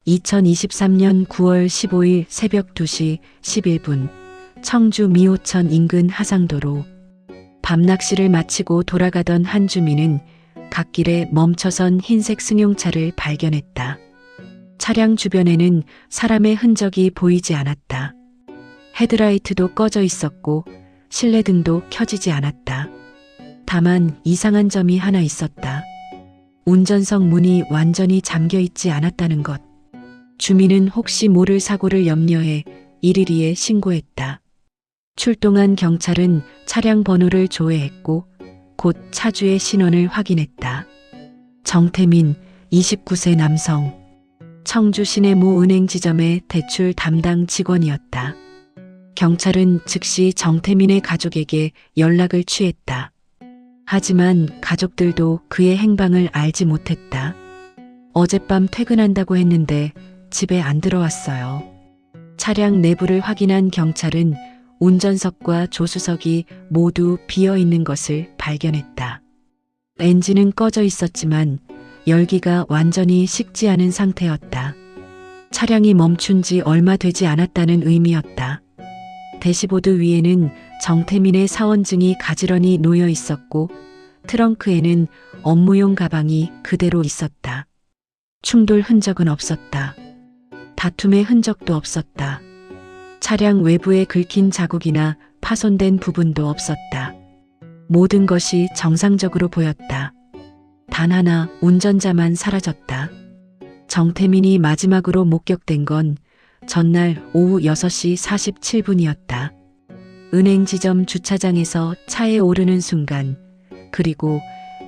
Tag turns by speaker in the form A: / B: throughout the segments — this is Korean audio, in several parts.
A: 2023년 9월 15일 새벽 2시 11분 청주 미호천 인근 하상도로 밤낚시를 마치고 돌아가던 한 주민은 갓길에 멈춰선 흰색 승용차를 발견했다. 차량 주변에는 사람의 흔적이 보이지 않았다. 헤드라이트도 꺼져 있었고 실내등도 켜지지 않았다. 다만 이상한 점이 하나 있었다. 운전석 문이 완전히 잠겨 있지 않았다는 것. 주민은 혹시 모를 사고를 염려해 112에 신고했다. 출동한 경찰은 차량 번호를 조회했고 곧 차주의 신원을 확인했다. 정태민, 29세 남성. 청주 시내모 은행 지점의 대출 담당 직원이었다. 경찰은 즉시 정태민의 가족에게 연락을 취했다. 하지만 가족들도 그의 행방을 알지 못했다. 어젯밤 퇴근한다고 했는데 집에 안 들어왔어요. 차량 내부를 확인한 경찰은 운전석과 조수석이 모두 비어 있는 것을 발견했다. 엔진은 꺼져 있었지만 열기가 완전히 식지 않은 상태였다. 차량이 멈춘 지 얼마 되지 않았다는 의미였다. 대시보드 위에는 정태민의 사원증이 가지런히 놓여 있었고 트렁크에는 업무용 가방이 그대로 있었다. 충돌 흔적은 없었다. 다툼의 흔적도 없었다. 차량 외부에 긁힌 자국이나 파손된 부분도 없었다. 모든 것이 정상적으로 보였다. 단 하나 운전자만 사라졌다. 정태민이 마지막으로 목격된 건 전날 오후 6시 47분이었다. 은행 지점 주차장에서 차에 오르는 순간, 그리고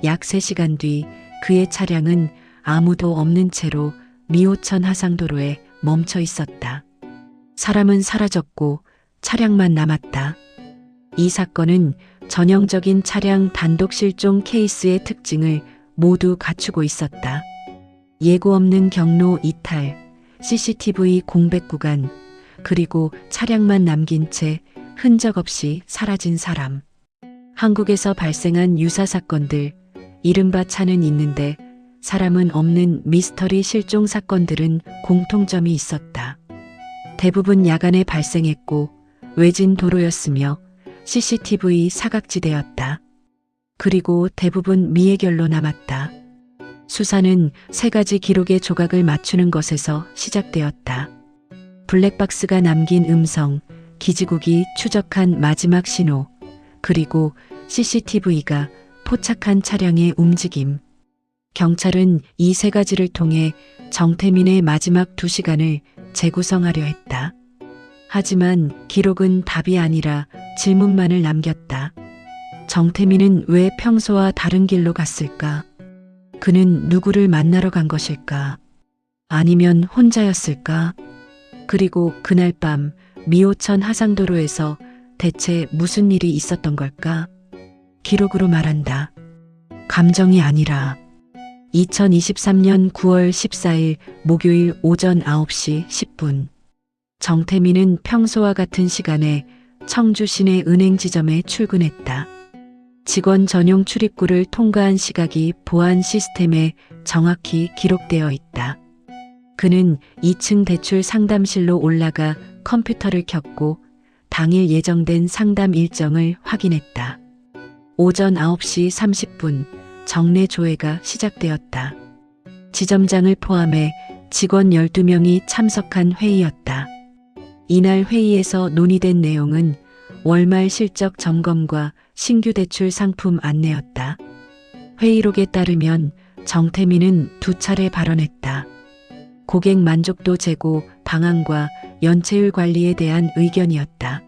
A: 약 3시간 뒤 그의 차량은 아무도 없는 채로 미호천 하상도로에 멈춰 있었다. 사람은 사라졌고 차량만 남았다. 이 사건은 전형적인 차량 단독 실종 케이스의 특징을 모두 갖추고 있었다. 예고 없는 경로 이탈, CCTV 공백 구간, 그리고 차량만 남긴 채 흔적 없이 사라진 사람. 한국에서 발생한 유사 사건들, 이른바 차는 있는데 사람은 없는 미스터리 실종 사건들은 공통점이 있었다. 대부분 야간에 발생했고 외진 도로였으며 CCTV 사각지대였다. 그리고 대부분 미해결로 남았다. 수사는 3가지 기록의 조각을 맞추는 것에서 시작되었다. 블랙박스가 남긴 음성, 기지국이 추적한 마지막 신호, 그리고 CCTV가 포착한 차량의 움직임. 경찰은 이 3가지를 통해 정태민의 마지막 2시간을 재구성하려 했다. 하지만 기록은 답이 아니라 질문만을 남겼다. 정태민은 왜 평소와 다른 길로 갔을까? 그는 누구를 만나러 간 것일까? 아니면 혼자였을까? 그리고 그날 밤 미호천 하상도로에서 대체 무슨 일이 있었던 걸까? 기록으로 말한다. 감정이 아니라. 2023년 9월 14일 목요일 오전 9시 10분. 정태민은 평소와 같은 시간에 청주 시내 은행 지점에 출근했다. 직원 전용 출입구를 통과한 시각이 보안 시스템에 정확히 기록되어 있다. 그는 2층 대출 상담실로 올라가 컴퓨터를 켰고 당일 예정된 상담 일정을 확인했다. 오전 9시 30분 정례 조회가 시작되었다. 지점장을 포함해 직원 12명이 참석한 회의였다. 이날 회의에서 논의된 내용은 월말 실적 점검과 신규 대출 상품 안내였다. 회의록에 따르면 정태민은 2차례 발언했다. 고객 만족도 제고 방안과 연체율 관리에 대한 의견이었다.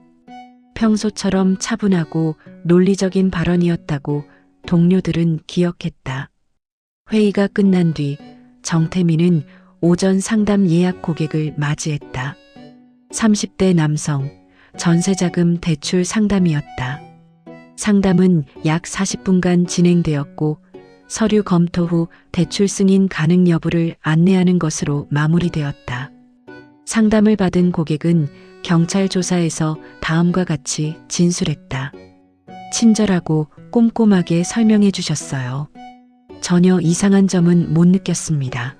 A: 평소처럼 차분하고 논리적인 발언이었다고 동료들은 기억했다. 회의가 끝난 뒤 정태민은 오전 상담 예약 고객을 맞이했다. 30대 남성, 전세자금 대출 상담이었다. 상담은 약 40분간 진행되었고 서류 검토 후 대출 승인 가능 여부를 안내하는 것으로 마무리되었다. 상담을 받은 고객은 경찰 조사에서 다음과 같이 진술했다. 친절하고 꼼꼼하게 설명해 주셨어요. 전혀 이상한 점은 못 느꼈습니다.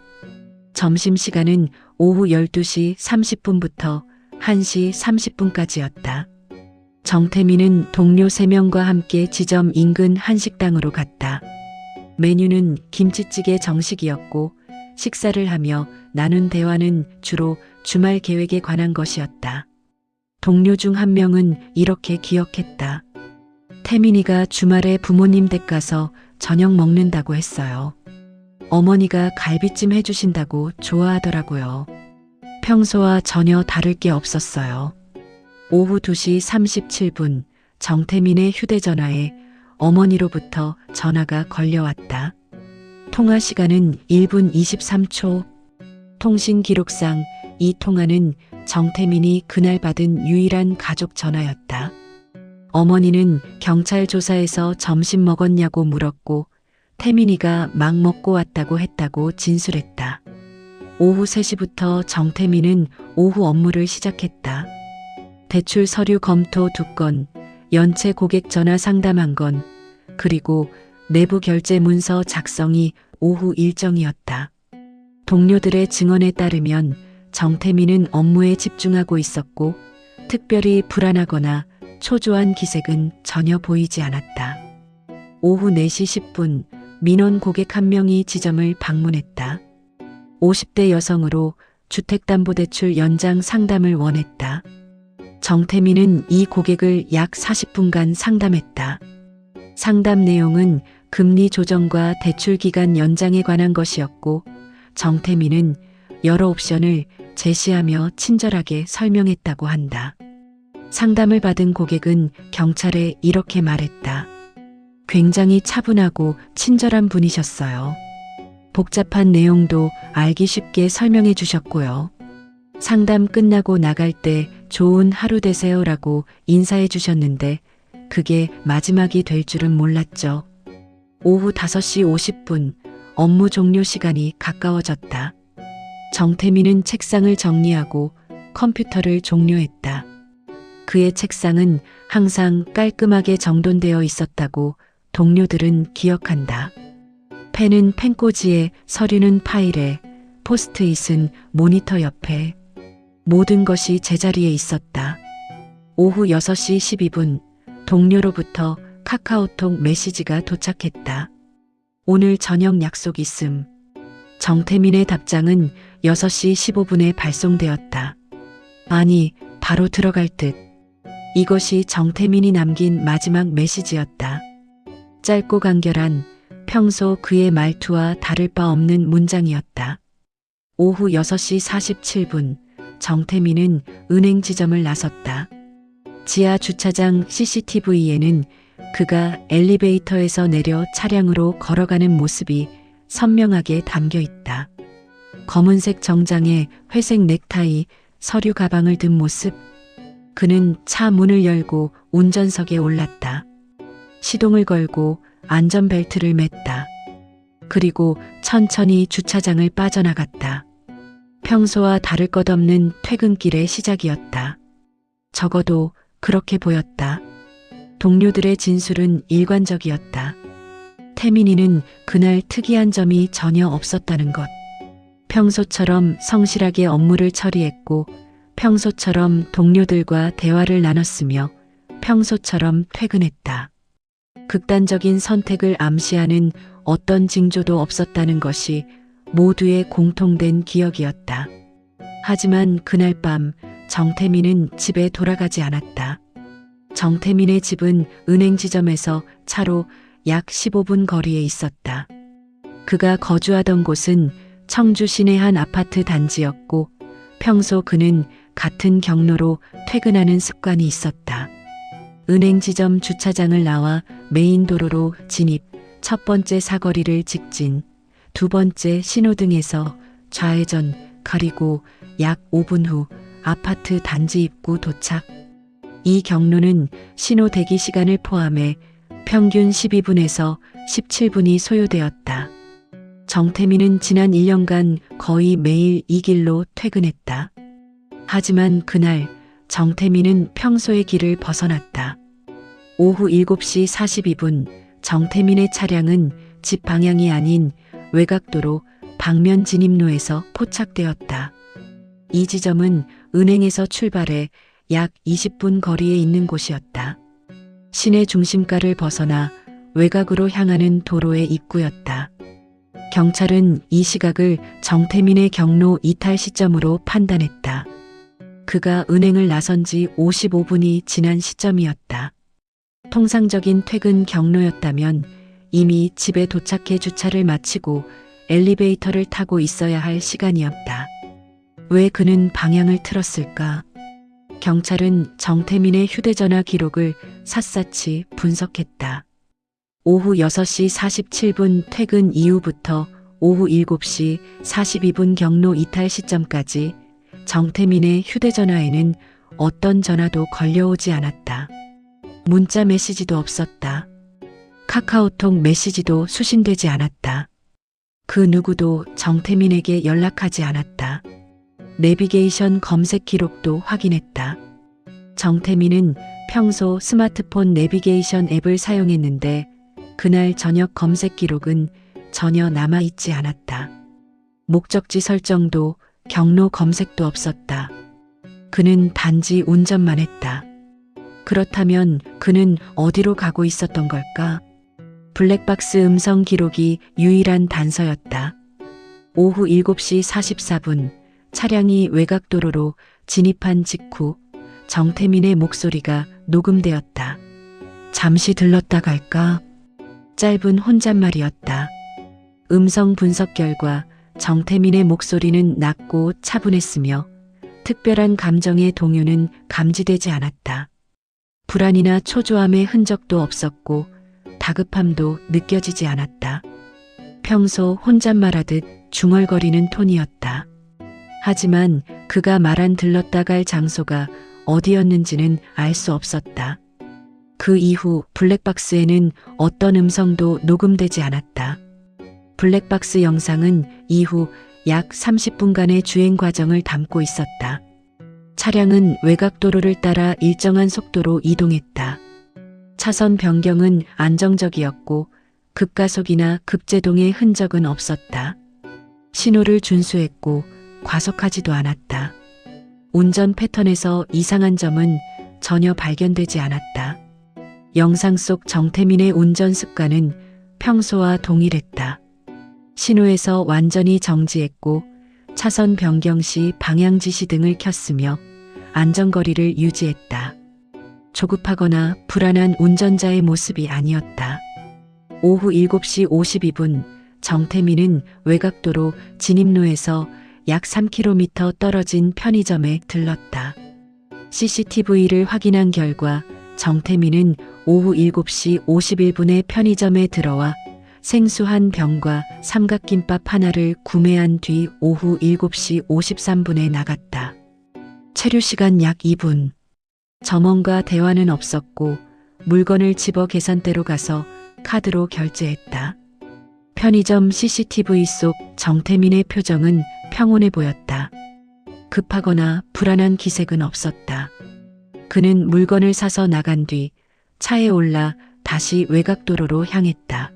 A: 점심시간은 오후 12시 30분부터 1시 30분까지였다. 정태민은 동료 3명과 함께 지점 인근 한식당으로 갔다. 메뉴는 김치찌개 정식이었고 식사를 하며 나눈 대화는 주로 주말 계획에 관한 것이었다. 동료 중 한 명은 이렇게 기억했다. 태민이가 주말에 부모님 댁 가서 저녁 먹는다고 했어요. 어머니가 갈비찜 해주신다고 좋아하더라고요. 평소와 전혀 다를 게 없었어요. 오후 2시 37분 정태민의 휴대전화에 어머니로부터 전화가 걸려왔다. 통화 시간은 1분 23초. 통신 기록상 이 통화는 정태민이 그날 받은 유일한 가족 전화였다. 어머니는 경찰 조사에서 점심 먹었냐고 물었고 태민이가 막 먹고 왔다고 했다고 진술했다. 오후 3시부터 정태민은 오후 업무를 시작했다. 대출 서류 검토 2건, 연체 고객 전화 상담 1건, 그리고 내부 결제 문서 작성이 오후 일정이었다. 동료들의 증언에 따르면 정태민은 업무에 집중하고 있었고 특별히 불안하거나 초조한 기색은 전혀 보이지 않았다. 오후 4시 10분 민원 고객 한 명이 지점을 방문했다. 50대 여성으로 주택담보대출 연장 상담을 원했다. 정태민은 이 고객을 약 40분간 상담했다. 상담 내용은 금리 조정과 대출 기간 연장에 관한 것이었고 정태민은 여러 옵션을 제시하며 친절하게 설명했다고 한다. 상담을 받은 고객은 경찰에 이렇게 말했다. 굉장히 차분하고 친절한 분이셨어요. 복잡한 내용도 알기 쉽게 설명해 주셨고요. 상담 끝나고 나갈 때 좋은 하루 되세요라고 인사해 주셨는데 그게 마지막이 될 줄은 몰랐죠. 오후 5시 50분 업무 종료 시간이 가까워졌다. 정태민은 책상을 정리하고 컴퓨터를 종료했다. 그의 책상은 항상 깔끔하게 정돈되어 있었다고 동료들은 기억한다. 펜은 펜꽂이에, 서류는 파일에, 포스트잇은 모니터 옆에. 모든 것이 제자리에 있었다. 오후 6시 12분 동료로부터 카카오톡 메시지가 도착했다. 오늘 저녁 약속 있음. 정태민의 답장은 6시 15분에 발송되었다. 아니, 바로 들어갈 듯. 이것이 정태민이 남긴 마지막 메시지였다. 짧고 간결한 평소 그의 말투와 다를 바 없는 문장이었다. 오후 6시 47분 정태민은 은행 지점을 나섰다. 지하 주차장 CCTV에는 그가 엘리베이터에서 내려 차량으로 걸어가는 모습이 선명하게 담겨 있다. 검은색 정장에 회색 넥타이, 서류 가방을 든 모습. 그는 차 문을 열고 운전석에 올랐다. 시동을 걸고 안전벨트를 맸다. 그리고 천천히 주차장을 빠져나갔다. 평소와 다를 것 없는 퇴근길의 시작이었다. 적어도 그렇게 보였다. 동료들의 진술은 일관적이었다. 태민이는 그날 특이한 점이 전혀 없었다는 것. 평소처럼 성실하게 업무를 처리했고 평소처럼 동료들과 대화를 나눴으며 평소처럼 퇴근했다. 극단적인 선택을 암시하는 어떤 징조도 없었다는 것이 모두의 공통된 기억이었다. 하지만 그날 밤 정태민은 집에 돌아가지 않았다. 정태민의 집은 은행 지점에서 차로 약 15분 거리에 있었다. 그가 거주하던 곳은 청주 시내 한 아파트 단지였고 평소 그는 같은 경로로 퇴근하는 습관이 있었다. 은행 지점 주차장을 나와 메인 도로로 진입, 첫 번째 사거리를 직진, 두 번째 신호등에서 좌회전, 그리고 약 5분 후 아파트 단지 입구 도착. 이 경로는 신호 대기 시간을 포함해 평균 12분에서 17분이 소요되었다. 정태민은 지난 1년간 거의 매일 이 길로 퇴근했다. 하지만 그날 정태민은 평소의 길을 벗어났다. 오후 7시 42분 정태민의 차량은 집 방향이 아닌 외곽도로 방면 진입로에서 포착되었다. 이 지점은 은행에서 출발해 약 20분 거리에 있는 곳이었다. 시내 중심가를 벗어나 외곽으로 향하는 도로의 입구였다. 경찰은 이 시각을 정태민의 경로 이탈 시점으로 판단했다. 그가 은행을 나선 지 55분이 지난 시점이었다. 통상적인 퇴근 경로였다면 이미 집에 도착해 주차를 마치고 엘리베이터를 타고 있어야 할 시간이었다. 왜 그는 방향을 틀었을까? 경찰은 정태민의 휴대전화 기록을 샅샅이 분석했다. 오후 6시 47분 퇴근 이후부터 오후 7시 42분 경로 이탈 시점까지 정태민의 휴대전화에는 어떤 전화도 걸려오지 않았다. 문자 메시지도 없었다. 카카오톡 메시지도 수신되지 않았다. 그 누구도 정태민에게 연락하지 않았다. 내비게이션 검색 기록도 확인했다. 정태민은 평소 스마트폰 내비게이션 앱을 사용했는데 그날 저녁 검색 기록은 전혀 남아있지 않았다. 목적지 설정도 경로 검색도 없었다. 그는 단지 운전만 했다. 그렇다면 그는 어디로 가고 있었던 걸까? 블랙박스 음성 기록이 유일한 단서였다. 오후 7시 44분 차량이 외곽도로로 진입한 직후 정태민의 목소리가 녹음되었다. 잠시 들렀다 갈까? 짧은 혼잣말이었다. 음성 분석 결과 정태민의 목소리는 낮고 차분했으며 특별한 감정의 동요는 감지되지 않았다. 불안이나 초조함의 흔적도 없었고 다급함도 느껴지지 않았다. 평소 혼잣말하듯 중얼거리는 톤이었다. 하지만 그가 말한 들렀다 갈 장소가 어디였는지는 알 수 없었다. 그 이후 블랙박스에는 어떤 음성도 녹음되지 않았다. 블랙박스 영상은 이후 약 30분간의 주행 과정을 담고 있었다. 차량은 외곽도로를 따라 일정한 속도로 이동했다. 차선 변경은 안정적이었고 급가속이나 급제동의 흔적은 없었다. 신호를 준수했고 과속하지도 않았다. 운전 패턴에서 이상한 점은 전혀 발견되지 않았다. 영상 속 정태민의 운전 습관은 평소와 동일했다. 신호에서 완전히 정지했고 차선 변경 시 방향 지시 등을 켰으며 안전거리를 유지했다. 조급하거나 불안한 운전자의 모습이 아니었다. 오후 7시 52분 정태민은 외곽도로 진입로에서 약 3km 떨어진 편의점에 들렀다. CCTV를 확인한 결과 정태민은 오후 7시 51분에 편의점에 들어와 생수 한 병과 삼각김밥 하나를 구매한 뒤 오후 7시 53분에 나갔다. 체류 시간 약 2분. 점원과 대화는 없었고 물건을 집어 계산대로 가서 카드로 결제했다. 편의점 CCTV 속 정태민의 표정은 평온해 보였다. 급하거나 불안한 기색은 없었다. 그는 물건을 사서 나간 뒤 차에 올라 다시 외곽도로로 향했다.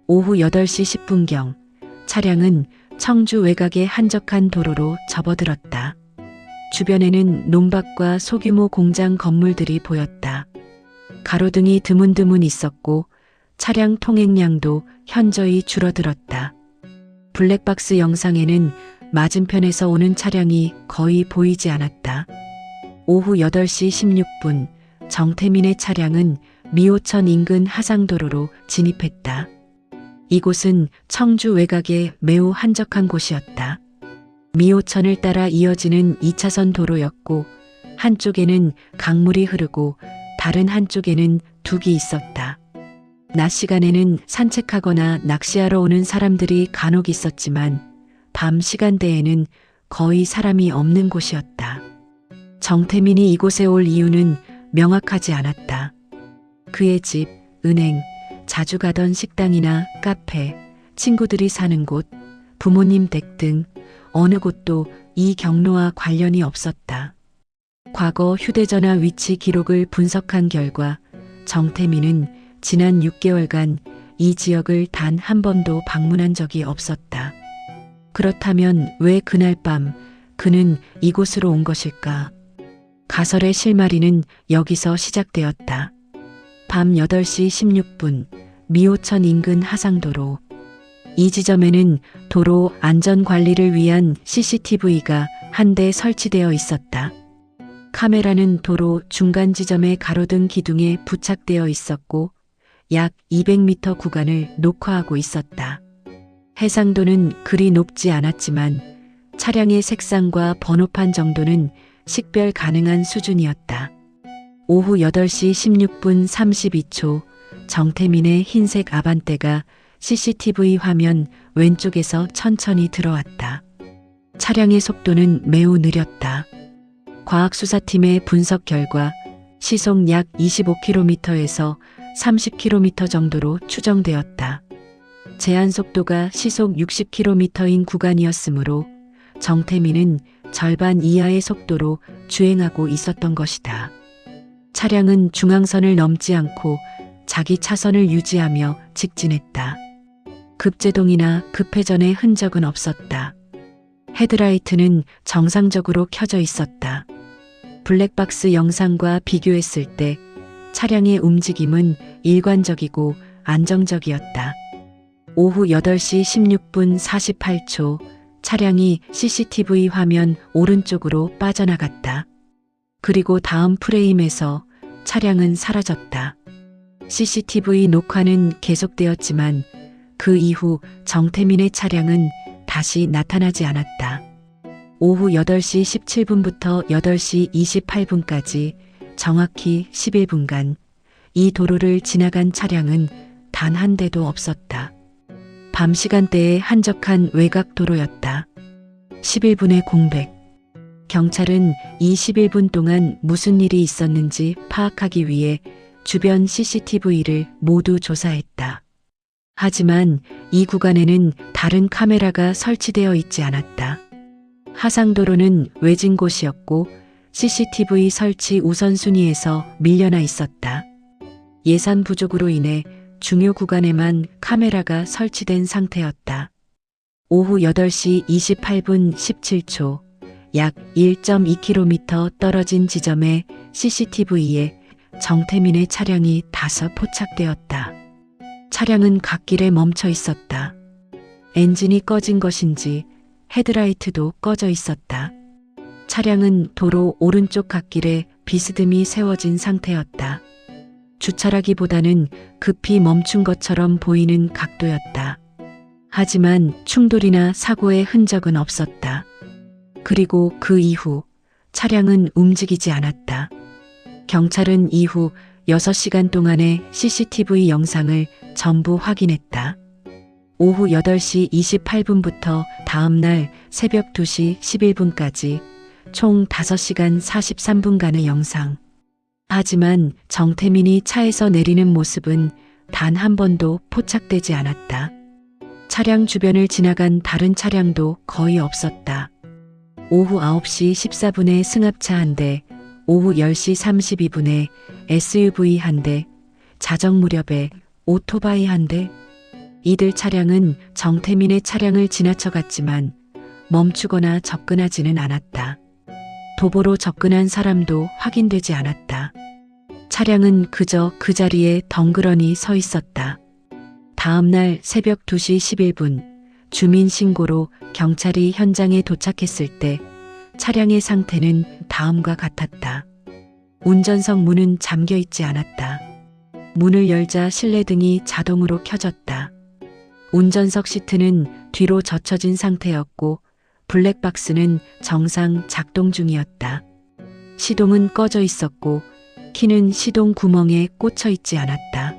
A: 오후 8시 10분경 차량은 청주 외곽의 한적한 도로로 접어들었다. 주변에는 논밭과 소규모 공장 건물들이 보였다. 가로등이 드문드문 있었고 차량 통행량도 현저히 줄어들었다. 블랙박스 영상에는 맞은편에서 오는 차량이 거의 보이지 않았다. 오후 8시 16분 정태민의 차량은 미호천 인근 하상도로로 진입했다. 이곳은 청주 외곽의 매우 한적한 곳이었다. 미호천을 따라 이어지는 2차선 도로였고 한쪽에는 강물이 흐르고 다른 한쪽에는 둑이 있었다. 낮 시간에는 산책하거나 낚시하러 오는 사람들이 간혹 있었지만 밤 시간대에는 거의 사람이 없는 곳이었다. 정태민이 이곳에 올 이유는 명확하지 않았다. 그의 집, 은행, 자주 가던 식당이나 카페, 친구들이 사는 곳, 부모님 댁 등 어느 곳도 이 경로와 관련이 없었다. 과거 휴대전화 위치 기록을 분석한 결과 정태민은 지난 6개월간 이 지역을 단 한 번도 방문한 적이 없었다. 그렇다면 왜 그날 밤 그는 이곳으로 온 것일까? 가설의 실마리는 여기서 시작되었다. 밤 8시 16분 미호천 인근 하상도로. 이 지점에는 도로 안전 관리를 위한 CCTV가 한 대 설치되어 있었다. 카메라는 도로 중간 지점의 가로등 기둥에 부착되어 있었고 약 200m 구간을 녹화하고 있었다. 해상도는 그리 높지 않았지만 차량의 색상과 번호판 정도는 식별 가능한 수준이었다. 오후 8시 16분 32초 정태민의 흰색 아반떼가 CCTV 화면 왼쪽에서 천천히 들어왔다. 차량의 속도는 매우 느렸다. 과학수사팀의 분석 결과 시속 약 25km에서 30km 정도로 추정되었다. 제한 속도가 시속 60km인 구간이었으므로 정태민은 절반 이하의 속도로 주행하고 있었던 것이다. 차량은 중앙선을 넘지 않고 자기 차선을 유지하며 직진했다. 급제동이나 급회전의 흔적은 없었다. 헤드라이트는 정상적으로 켜져 있었다. 블랙박스 영상과 비교했을 때 차량의 움직임은 일관적이고 안정적이었다. 오후 8시 16분 48초 차량이 CCTV 화면 오른쪽으로 빠져나갔다. 그리고 다음 프레임에서 차량은 사라졌다. CCTV 녹화는 계속되었지만 그 이후 정태민의 차량은 다시 나타나지 않았다. 오후 8시 17분부터 8시 28분까지 정확히 11분간 이 도로를 지나간 차량은 단 한 대도 없었다. 밤 시간대에 한적한 외곽 도로였다. 11분의 공백. 경찰은 이 11분 동안 무슨 일이 있었는지 파악하기 위해 주변 CCTV를 모두 조사했다. 하지만 이 구간에는 다른 카메라가 설치되어 있지 않았다. 하상도로는 외진 곳이었고 CCTV 설치 우선순위에서 밀려나 있었다. 예산 부족으로 인해 중요 구간에만 카메라가 설치된 상태였다. 오후 8시 28분 17초 약 1.2km 떨어진 지점의 CCTV에 정태민의 차량이 다시 포착되었다. 차량은 갓길에 멈춰 있었다. 엔진이 꺼진 것인지 헤드라이트도 꺼져 있었다. 차량은 도로 오른쪽 갓길에 비스듬히 세워진 상태였다. 주차라기보다는 급히 멈춘 것처럼 보이는 각도였다. 하지만 충돌이나 사고의 흔적은 없었다. 그리고 그 이후 차량은 움직이지 않았다. 경찰은 이후 6시간 동안의 CCTV 영상을 전부 확인했다. 오후 8시 28분부터 다음날 새벽 2시 11분까지 총 5시간 43분간의 영상. 하지만 정태민이 차에서 내리는 모습은 단 한 번도 포착되지 않았다. 차량 주변을 지나간 다른 차량도 거의 없었다. 오후 9시 14분에 승합차 한 대, 오후 10시 32분에 SUV 한 대, 자정 무렵에 오토바이 한 대. 이들 차량은 정태민의 차량을 지나쳐 갔지만 멈추거나 접근하지는 않았다. 도보로 접근한 사람도 확인되지 않았다. 차량은 그저 그 자리에 덩그러니 서 있었다. 다음 날 새벽 2시 11분 주민 신고로 경찰이 현장에 도착했을 때 차량의 상태는 다음과 같았다. 운전석 문은 잠겨 있지 않았다. 문을 열자 실내등이 자동으로 켜졌다. 운전석 시트는 뒤로 젖혀진 상태였고 블랙박스는 정상 작동 중이었다. 시동은 꺼져 있었고 키는 시동 구멍에 꽂혀 있지 않았다.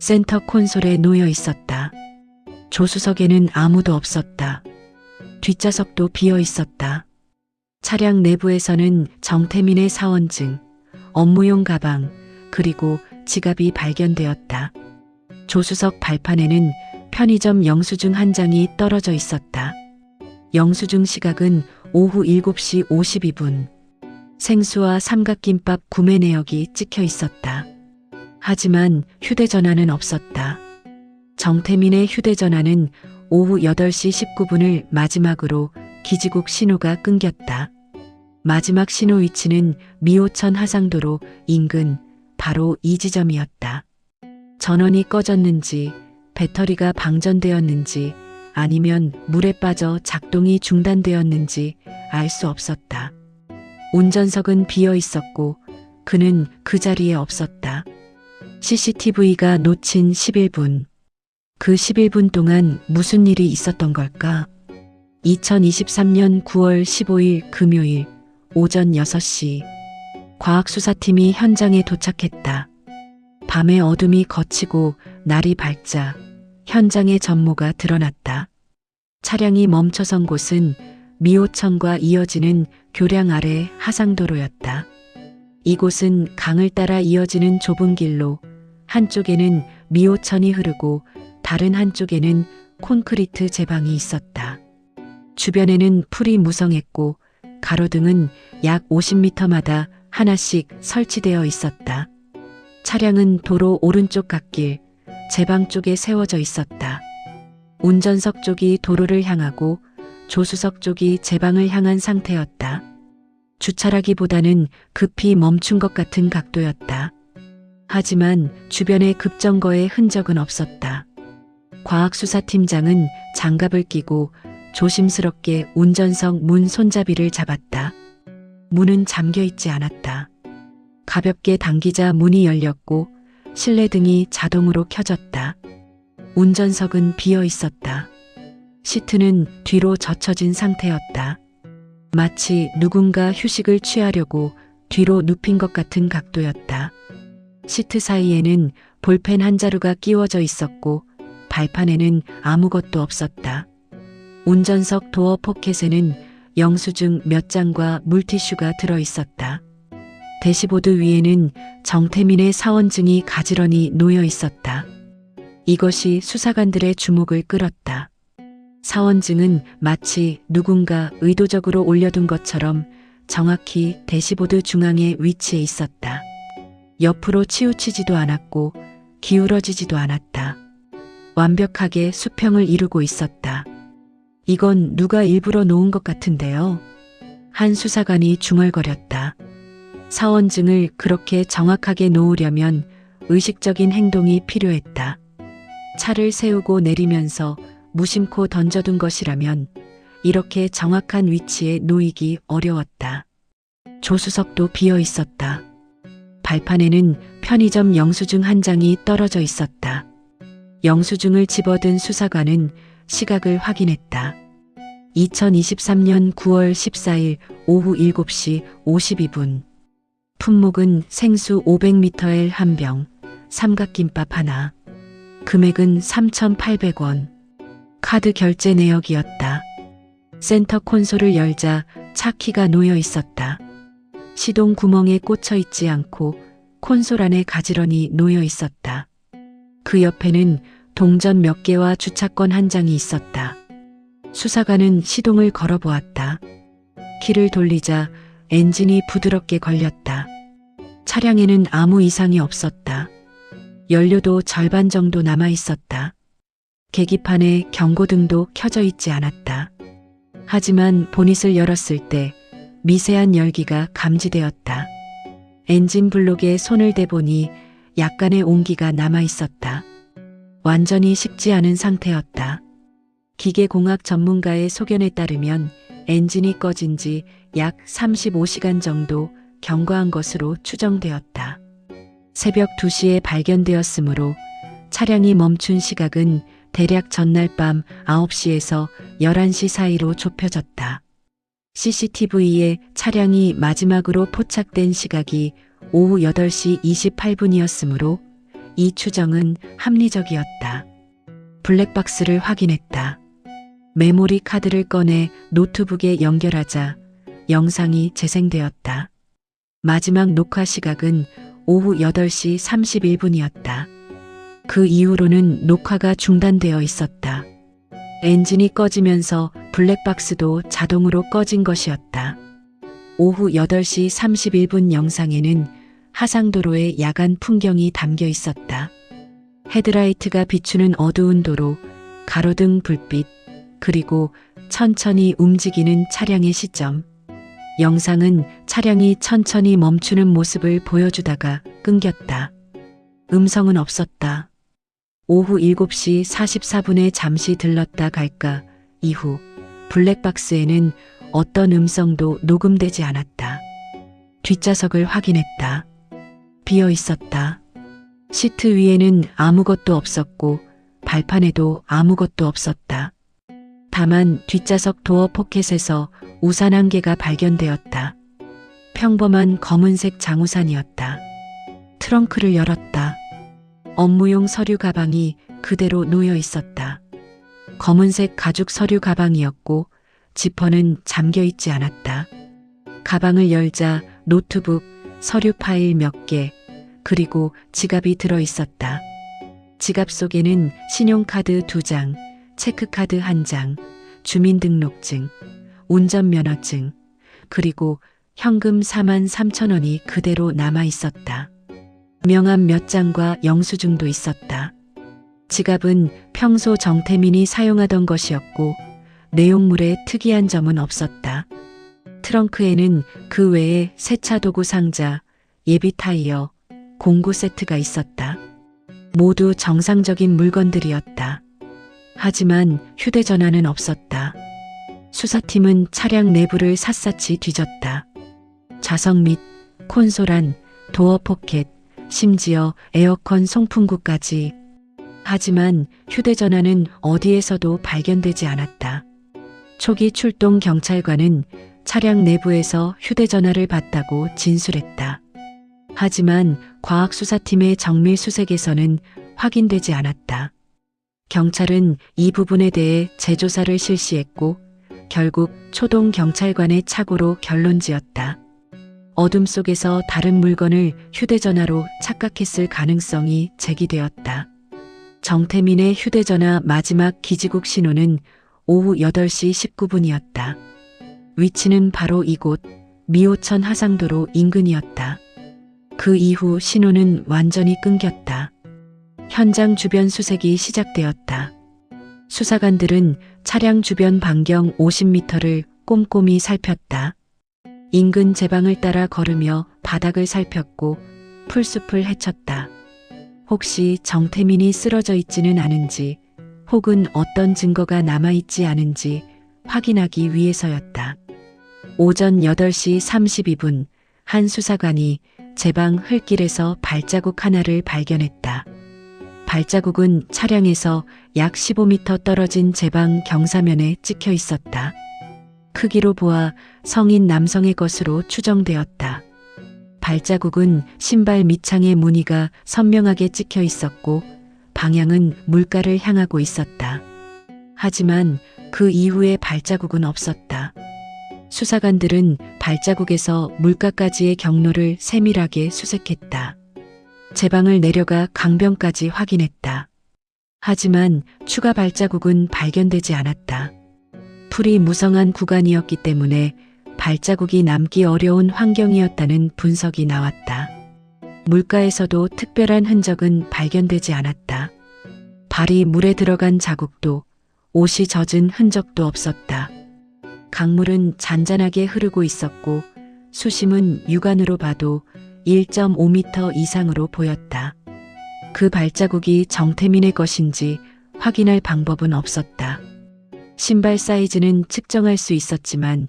A: 센터 콘솔에 놓여 있었다. 조수석에는 아무도 없었다. 뒷좌석도 비어 있었다. 차량 내부에서는 정태민의 사원증, 업무용 가방, 그리고 지갑이 발견되었다. 조수석 발판에는 편의점 영수증 한 장이 떨어져 있었다. 영수증 시각은 오후 7시 52분. 생수와 삼각김밥 구매 내역이 찍혀 있었다. 하지만 휴대전화는 없었다. 정태민의 휴대전화는 오후 8시 19분을 마지막으로 기지국 신호가 끊겼다. 마지막 신호 위치는 미호천 하상도로 인근 바로 이 지점이었다. 전원이 꺼졌는지 배터리가 방전되었는지 아니면 물에 빠져 작동이 중단되었는지 알 수 없었다. 운전석은 비어 있었고 그는 그 자리에 없었다. CCTV가 놓친 11분. 그 11분 동안 무슨 일이 있었던 걸까? 2023년 9월 15일 금요일 오전 6시 과학수사팀이 현장에 도착했다. 밤의 어둠이 걷히고 날이 밝자 현장의 전모가 드러났다. 차량이 멈춰선 곳은 미호천과 이어지는 교량 아래 하상도로였다. 이곳은 강을 따라 이어지는 좁은 길로 한쪽에는 미호천이 흐르고 다른 한쪽에는 콘크리트 제방이 있었다. 주변에는 풀이 무성했고 가로등은 약 50m마다 하나씩 설치되어 있었다. 차량은 도로 오른쪽 갓길, 제방 쪽에 세워져 있었다. 운전석 쪽이 도로를 향하고 조수석 쪽이 제방을 향한 상태였다. 주차라기보다는 급히 멈춘 것 같은 각도였다. 하지만 주변에 급정거의 흔적은 없었다. 과학수사팀장은 장갑을 끼고 조심스럽게 운전석 문 손잡이를 잡았다. 문은 잠겨 있지 않았다. 가볍게 당기자 문이 열렸고 실내등이 자동으로 켜졌다. 운전석은 비어 있었다. 시트는 뒤로 젖혀진 상태였다. 마치 누군가 휴식을 취하려고 뒤로 눕힌 것 같은 각도였다. 시트 사이에는 볼펜 한 자루가 끼워져 있었고 발판에는 아무것도 없었다. 운전석 도어 포켓에는 영수증 몇 장과 물티슈가 들어 있었다. 대시보드 위에는 정태민의 사원증이 가지런히 놓여 있었다. 이것이 수사관들의 주목을 끌었다. 사원증은 마치 누군가 의도적으로 올려둔 것처럼 정확히 대시보드 중앙에 위치해 있었다. 옆으로 치우치지도 않았고 기울어지지도 않았다. 완벽하게 수평을 이루고 있었다. 이건 누가 일부러 놓은 것 같은데요. 한 수사관이 중얼거렸다. 사원증을 그렇게 정확하게 놓으려면 의식적인 행동이 필요했다. 차를 세우고 내리면서 무심코 던져둔 것이라면 이렇게 정확한 위치에 놓이기 어려웠다. 조수석도 비어 있었다. 발판에는 편의점 영수증 한 장이 떨어져 있었다. 영수증을 집어든 수사관은 시각을 확인했다. 2023년 9월 14일 오후 7시 52분. 품목은 생수 500ml 한 병, 삼각김밥 하나. 금액은 3,800원. 카드 결제 내역이었다. 센터 콘솔을 열자 차 키가 놓여 있었다. 시동 구멍에 꽂혀 있지 않고 콘솔 안에 가지런히 놓여 있었다. 그 옆에는 동전 몇 개와 주차권 한 장이 있었다. 수사관은 시동을 걸어보았다. 키를 돌리자 엔진이 부드럽게 걸렸다. 차량에는 아무 이상이 없었다. 연료도 절반 정도 남아 있었다. 계기판에 경고등도 켜져 있지 않았다. 하지만 보닛을 열었을 때 미세한 열기가 감지되었다. 엔진 블록에 손을 대보니 약간의 온기가 남아 있었다. 완전히 식지 않은 상태였다. 기계공학 전문가의 소견에 따르면 엔진이 꺼진 지 약 35시간 정도 경과한 것으로 추정되었다. 새벽 2시에 발견되었으므로 차량이 멈춘 시각은 대략 전날 밤 9시에서 11시 사이로 좁혀졌다. CCTV에 차량이 마지막으로 포착된 시각이 오후 8시 28분이었으므로 이 추정은 합리적이었다. 블랙박스를 확인했다. 메모리 카드를 꺼내 노트북에 연결하자 영상이 재생되었다. 마지막 녹화 시각은 오후 8시 31분이었다. 그 이후로는 녹화가 중단되어 있었다. 엔진이 꺼지면서 블랙박스도 자동으로 꺼진 것이었다. 오후 8시 31분 영상에는 하상도로의 야간 풍경이 담겨 있었다. 헤드라이트가 비추는 어두운 도로, 가로등 불빛, 그리고 천천히 움직이는 차량의 시점. 영상은 차량이 천천히 멈추는 모습을 보여주다가 끊겼다. 음성은 없었다. 오후 7시 44분에 잠시 들렀다 갈까 이후 블랙박스에는 어떤 음성도 녹음되지 않았다. 뒷좌석을 확인했다. 비어 있었다. 시트 위에는 아무것도 없었고 발판에도 아무것도 없었다. 다만 뒷좌석 도어 포켓에서 우산 한 개가 발견되었다. 평범한 검은색 장우산이었다. 트렁크를 열었다. 업무용 서류 가방이 그대로 놓여 있었다. 검은색 가죽 서류 가방이었고 지퍼는 잠겨 있지 않았다. 가방을 열자 노트북, 서류 파일 몇 개, 그리고 지갑이 들어 있었다. 지갑 속에는 신용카드 2장, 체크카드 1장, 주민등록증, 운전면허증, 그리고 현금 43,000원이 그대로 남아 있었다. 명함 몇 장과 영수증도 있었다. 지갑은 평소 정태민이 사용하던 것이었고 내용물에 특이한 점은 없었다. 트렁크에는 그 외에 세차 도구 상자, 예비 타이어, 공구 세트가 있었다. 모두 정상적인 물건들이었다. 하지만 휴대전화는 없었다. 수사팀은 차량 내부를 샅샅이 뒤졌다. 좌석 및 콘솔 안, 도어 포켓, 심지어 에어컨 송풍구까지. 하지만 휴대전화는 어디에서도 발견되지 않았다. 초기 출동 경찰관은 차량 내부에서 휴대전화를 봤다고 진술했다. 하지만 과학수사팀의 정밀 수색에서는 확인되지 않았다. 경찰은 이 부분에 대해 재조사를 실시했고 결국 초동 경찰관의 착오로 결론지었다. 어둠 속에서 다른 물건을 휴대전화로 착각했을 가능성이 제기되었다. 정태민의 휴대전화 마지막 기지국 신호는 오후 8시 19분이었다. 위치는 바로 이곳 미호천 하상도로 인근이었다. 그 이후 신호는 완전히 끊겼다. 현장 주변 수색이 시작되었다. 수사관들은 차량 주변 반경 50m를 꼼꼼히 살폈다. 인근 제방을 따라 걸으며 바닥을 살폈고 풀숲을 헤쳤다. 혹시 정태민이 쓰러져 있지는 않은지 혹은 어떤 증거가 남아있지 않은지 확인하기 위해서였다. 오전 8시 32분 한 수사관이 제방 흙길에서 발자국 하나를 발견했다. 발자국은 차량에서 약 15m 떨어진 제방 경사면에 찍혀 있었다. 크기로 보아 성인 남성의 것으로 추정되었다. 발자국은 신발 밑창의 무늬가 선명하게 찍혀 있었고 방향은 물가를 향하고 있었다. 하지만 그 이후에 발자국은 없었다. 수사관들은 발자국에서 물가까지의 경로를 세밀하게 수색했다. 제방을 내려가 강변까지 확인했다. 하지만 추가 발자국은 발견되지 않았다. 풀이 무성한 구간이었기 때문에 발자국이 남기 어려운 환경이었다는 분석이 나왔다. 물가에서도 특별한 흔적은 발견되지 않았다. 발이 물에 들어간 자국도 옷이 젖은 흔적도 없었다. 강물은 잔잔하게 흐르고 있었고 수심은 육안으로 봐도 1.5m 이상으로 보였다. 그 발자국이 정태민의 것인지 확인할 방법은 없었다. 신발 사이즈는 측정할 수 있었지만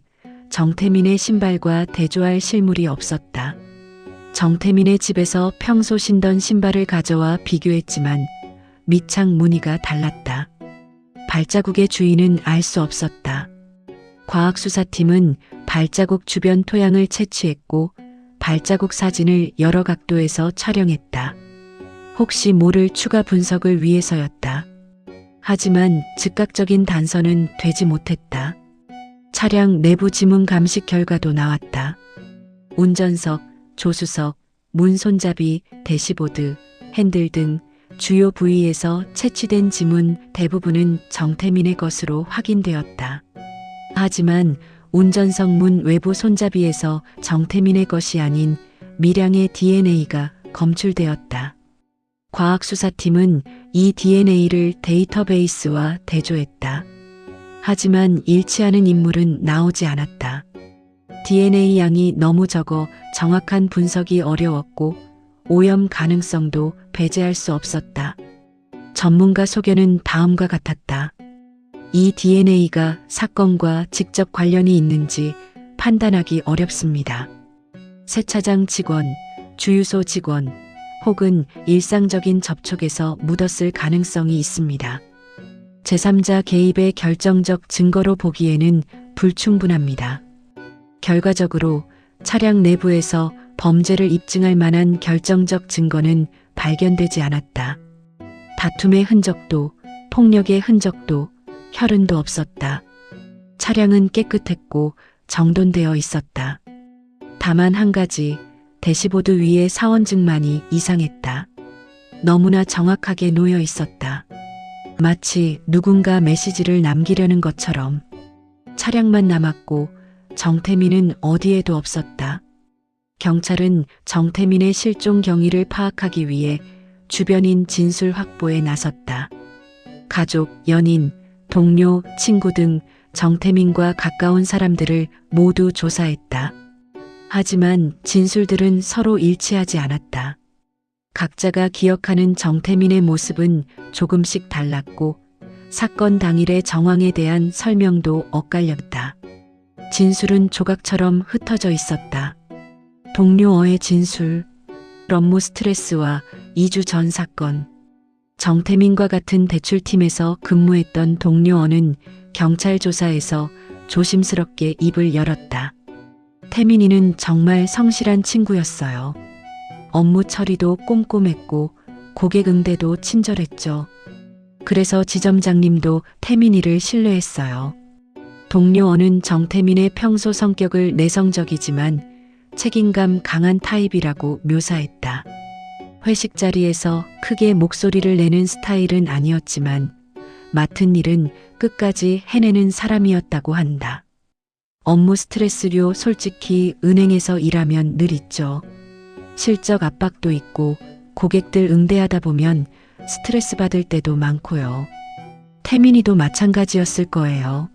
A: 정태민의 신발과 대조할 실물이 없었다. 정태민의 집에서 평소 신던 신발을 가져와 비교했지만 밑창 무늬가 달랐다. 발자국의 주인은 알 수 없었다. 과학수사팀은 발자국 주변 토양을 채취했고 발자국 사진을 여러 각도에서 촬영했다. 혹시 모를 추가 분석을 위해서였다. 하지만 즉각적인 단서는 되지 못했다. 차량 내부 지문 감식 결과도 나왔다. 운전석, 조수석, 문 손잡이, 대시보드, 핸들 등 주요 부위에서 채취된 지문 대부분은 정태민의 것으로 확인되었다. 하지만 운전석 문 외부 손잡이에서 정태민의 것이 아닌 미량의 DNA가 검출되었다. 과학수사팀은 이 DNA를 데이터베이스와 대조했다. 하지만 일치하는 인물은 나오지 않았다. DNA 양이 너무 적어 정확한 분석이 어려웠고 오염 가능성도 배제할 수 없었다. 전문가 소견은 다음과 같았다. 이 DNA가 사건과 직접 관련이 있는지 판단하기 어렵습니다. 세차장 직원, 주유소 직원, 혹은 일상적인 접촉에서 묻었을 가능성이 있습니다. 제3자 개입의 결정적 증거로 보기에는 불충분합니다. 결과적으로 차량 내부에서 범죄를 입증할 만한 결정적 증거는 발견되지 않았다. 다툼의 흔적도, 폭력의 흔적도, 혈흔도 없었다. 차량은 깨끗했고 정돈되어 있었다. 다만 한 가지, 대시보드 위의 사원증만이 이상했다. 너무나 정확하게 놓여 있었다. 마치 누군가 메시지를 남기려는 것처럼. 차량만 남았고 정태민은 어디에도 없었다. 경찰은 정태민의 실종 경위를 파악하기 위해 주변인 진술 확보에 나섰다. 가족, 연인, 동료, 친구 등 정태민과 가까운 사람들을 모두 조사했다. 하지만 진술들은 서로 일치하지 않았다. 각자가 기억하는 정태민의 모습은 조금씩 달랐고 사건 당일의 정황에 대한 설명도 엇갈렸다. 진술은 조각처럼 흩어져 있었다. 동료어의 진술, 업무 스트레스와 2주 전 사건. 정태민과 같은 대출팀에서 근무했던 동료어는 경찰 조사에서 조심스럽게 입을 열었다. 태민이는 정말 성실한 친구였어요. 업무 처리도 꼼꼼했고 고객 응대도 친절했죠. 그래서 지점장님도 태민이를 신뢰했어요. 동료어는 정태민의 평소 성격을 내성적이지만 책임감 강한 타입이라고 묘사했다. 회식 자리에서 크게 목소리를 내는 스타일은 아니었지만 맡은 일은 끝까지 해내는 사람이었다고 한다. 업무 스트레스료 솔직히 은행에서 일하면 늘 있죠. 실적 압박도 있고 고객들 응대하다 보면 스트레스 받을 때도 많고요. 태민이도 마찬가지였을 거예요.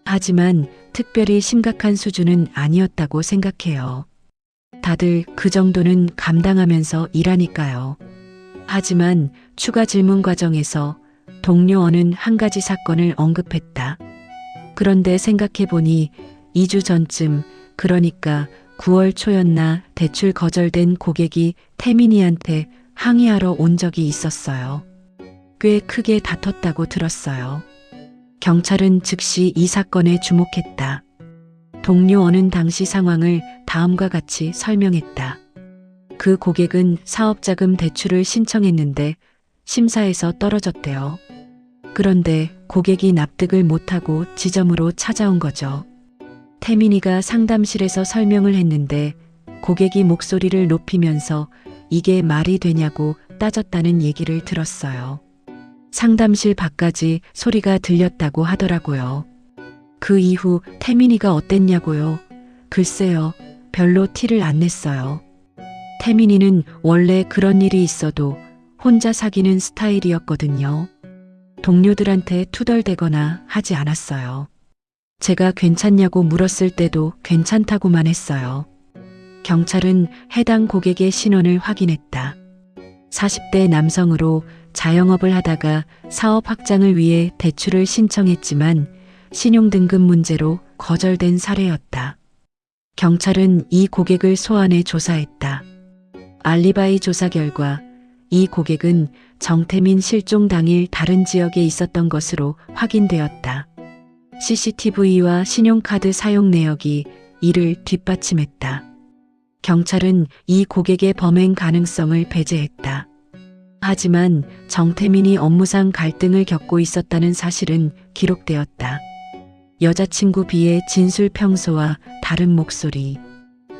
A: 하지만 특별히 심각한 수준은 아니었다고 생각해요. 다들 그 정도는 감당하면서 일하니까요. 하지만 추가 질문 과정에서 동료어는 한 가지 사건을 언급했다. 그런데 생각해보니 2주 전쯤, 그러니까 9월 초였나 대출 거절된 고객이 태민이한테 항의하러 온 적이 있었어요. 꽤 크게 다퉜다고 들었어요. 경찰은 즉시 이 사건에 주목했다. 동료어는 당시 상황을 다음과 같이 설명했다. 그 고객은 사업자금 대출을 신청했는데 심사에서 떨어졌대요. 그런데 고객이 납득을 못하고 지점으로 찾아온 거죠. 태민이가 상담실에서 설명을 했는데 고객이 목소리를 높이면서 이게 말이 되냐고 따졌다는 얘기를 들었어요. 상담실 밖까지 소리가 들렸다고 하더라고요. 그 이후 태민이가 어땠냐고요? 글쎄요, 별로 티를 안 냈어요. 태민이는 원래 그런 일이 있어도 혼자 사귀는 스타일이었거든요. 동료들한테 투덜대거나 하지 않았어요. 제가 괜찮냐고 물었을 때도 괜찮다고만 했어요. 경찰은 해당 고객의 신원을 확인했다. 40대 남성으로 자영업을 하다가 사업 확장을 위해 대출을 신청했지만 신용등급 문제로 거절된 사례였다. 경찰은 이 고객을 소환해 조사했다. 알리바이 조사 결과 이 고객은 정태민 실종 당일 다른 지역에 있었던 것으로 확인되었다. CCTV와 신용카드 사용 내역이 이를 뒷받침했다. 경찰은 이 고객의 범행 가능성을 배제했다. 하지만 정태민이 업무상 갈등을 겪고 있었다는 사실은 기록되었다. 여자친구 B의 진술 평소와 다른 목소리.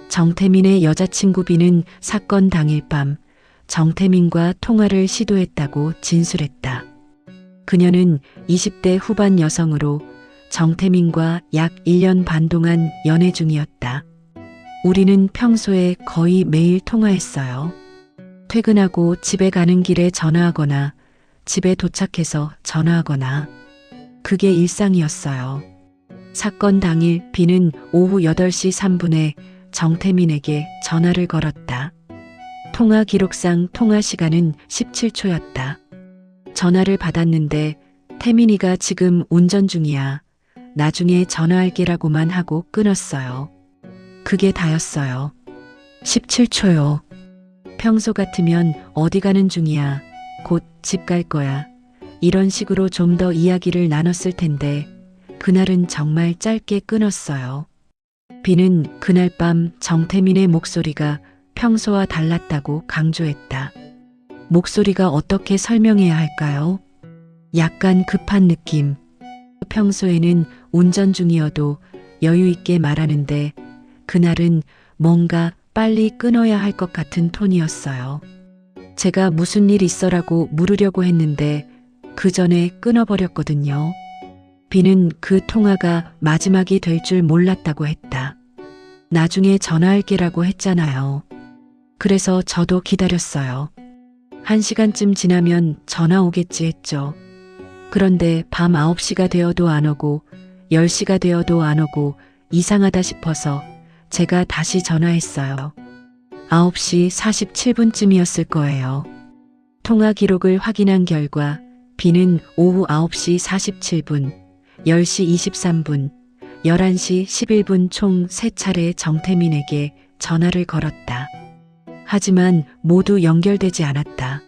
A: 정태민의 여자친구 B는 사건 당일 밤 정태민과 통화를 시도했다고 진술했다. 그녀는 20대 후반 여성으로 정태민과 약 1년 반 동안 연애 중이었다. 우리는 평소에 거의 매일 통화했어요. 퇴근하고 집에 가는 길에 전화하거나 집에 도착해서 전화하거나 그게 일상이었어요. 사건 당일 비는 오후 8시 3분에 정태민에게 전화를 걸었다. 통화 기록상 통화 시간은 17초였다. 전화를 받았는데 태민이가 지금 운전 중이야. 나중에 전화할게라고만 하고 끊었어요. 그게 다였어요. 17초요. 평소 같으면 어디 가는 중이야. 곧 집 갈 거야. 이런 식으로 좀 더 이야기를 나눴을 텐데 그날은 정말 짧게 끊었어요. 비는 그날 밤 정태민의 목소리가 평소와 달랐다고 강조했다. 목소리가 어떻게 설명해야 할까요? 약간 급한 느낌. 평소에는 운전 중이어도 여유 있게 말하는데 그날은 뭔가 빨리 끊어야 할 것 같은 톤이었어요. 제가 무슨 일 있어라고 물으려고 했는데 그 전에 끊어버렸거든요. 비는 그 통화가 마지막이 될 줄 몰랐다고 했다. 나중에 전화할게라고 했잖아요. 그래서 저도 기다렸어요. 1시간쯤 지나면 전화 오겠지 했죠. 그런데 밤 9시가 되어도 안 오고 10시가 되어도 안 오고 이상하다 싶어서 제가 다시 전화했어요. 9시 47분쯤이었을 거예요. 통화 기록을 확인한 결과 비는 오후 9시 47분, 10시 23분, 11시 11분 총 3차례 정태민에게 전화를 걸었다. 하지만 모두 연결되지 않았다.